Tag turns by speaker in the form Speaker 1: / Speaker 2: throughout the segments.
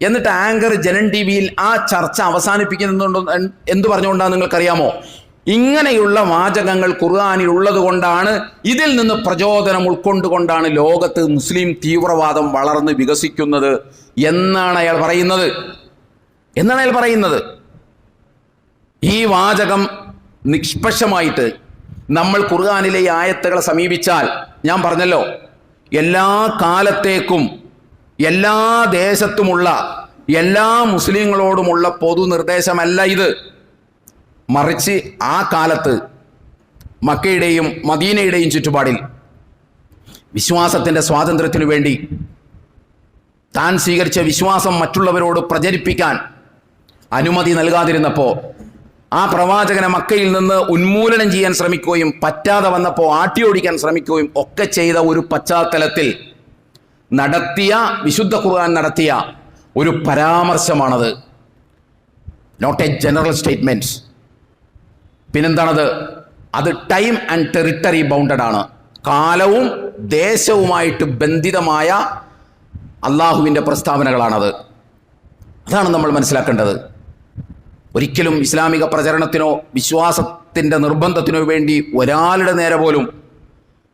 Speaker 1: എന്നിട്ട് anchor Janam T വിയിൽ ആ ചർച്ച അവസാനിപ്പിക്കുന്നുണ്ടോ എന്ത് പറഞ്ഞുകൊണ്ടാണ് നിങ്ങൾക്കറിയാമോ? ഇങ്ങനെയുള്ള വാചകങ്ങൾ ഖുർആനിൽ ഉള്ളത് കൊണ്ടാണ്, ഇതിൽ നിന്ന് പ്രചോദനം ഉൾക്കൊണ്ടുകൊണ്ടാണ് ലോകത്ത് മുസ്ലിം തീവ്രവാദം വളർന്ന് വികസിക്കുന്നത് എന്നാണ് അയാൾ പറയുന്നത്. ഈ വാചകം നിഷ്പക്ഷമായിട്ട് നമ്മൾ ഖുർആനിലെ ഈ ആയത്തുകളെ സമീപിച്ചാൽ, ഞാൻ പറഞ്ഞല്ലോ, എല്ലാ കാലത്തേക്കും എല്ലാ ദേശത്തുമുള്ള എല്ലാ മുസ്ലിങ്ങളോടുമുള്ള പൊതു നിർദ്ദേശമല്ല ഇത്. മറിച്ച് ആ കാലത്ത് മക്കയുടെയും മദീനയുടെയും ചുറ്റുപാടിൽ വിശ്വാസത്തിൻ്റെ സ്വാതന്ത്ര്യത്തിനു വേണ്ടി താൻ സ്വീകരിച്ച വിശ്വാസം മറ്റുള്ളവരോട് പ്രചരിപ്പിക്കാൻ അനുമതി നൽകാതിരുന്നപ്പോൾ, ആ പ്രവാചകനെ മക്കയിൽ നിന്ന് ഉന്മൂലനം ചെയ്യാൻ ശ്രമിക്കുകയും പറ്റാതെ വന്നപ്പോൾ ആട്ടിയോടിക്കാൻ ശ്രമിക്കുകയും ഒക്കെ ചെയ്ത ഒരു പശ്ചാത്തലത്തിൽ വിശുദ്ധ ഖുർആൻ നടത്തിയ ഒരു പരാമർശമാണത്. Not a general statement. പിന്നെന്താണത്? അത് ടൈം ആൻഡ് ടെറിട്ടറി ബൗണ്ടഡ് ആണ്. കാലവും ദേശവുമായിട്ട് ബന്ധിതമായ അള്ളാഹുവിൻ്റെ പ്രസ്താവനകളാണത്. അതാണ് നമ്മൾ മനസ്സിലാക്കേണ്ടത്. ഒരിക്കലും ഇസ്ലാമിക പ്രചരണത്തിനോ വിശ്വാസത്തിൻ്റെ നിർബന്ധത്തിനോ വേണ്ടി ഒരാളുടെ നേരെ പോലും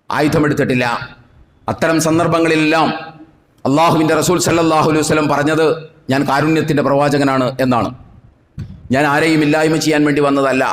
Speaker 1: ആയുധമെടുത്തിട്ടില്ല. അത്തരം സന്ദർഭങ്ങളിലെല്ലാം അള്ളാഹുവിൻ്റെ റസൂൽ സല്ലല്ലാഹു അലൈഹി വസല്ലം പറഞ്ഞത്, ഞാൻ കാരുണ്യത്തിൻ്റെ പ്രവാചകനാണ് എന്നാണ്. ഞാൻ ആരെയും ഇല്ലായ്മ ചെയ്യാൻ വേണ്ടി വന്നതല്ല.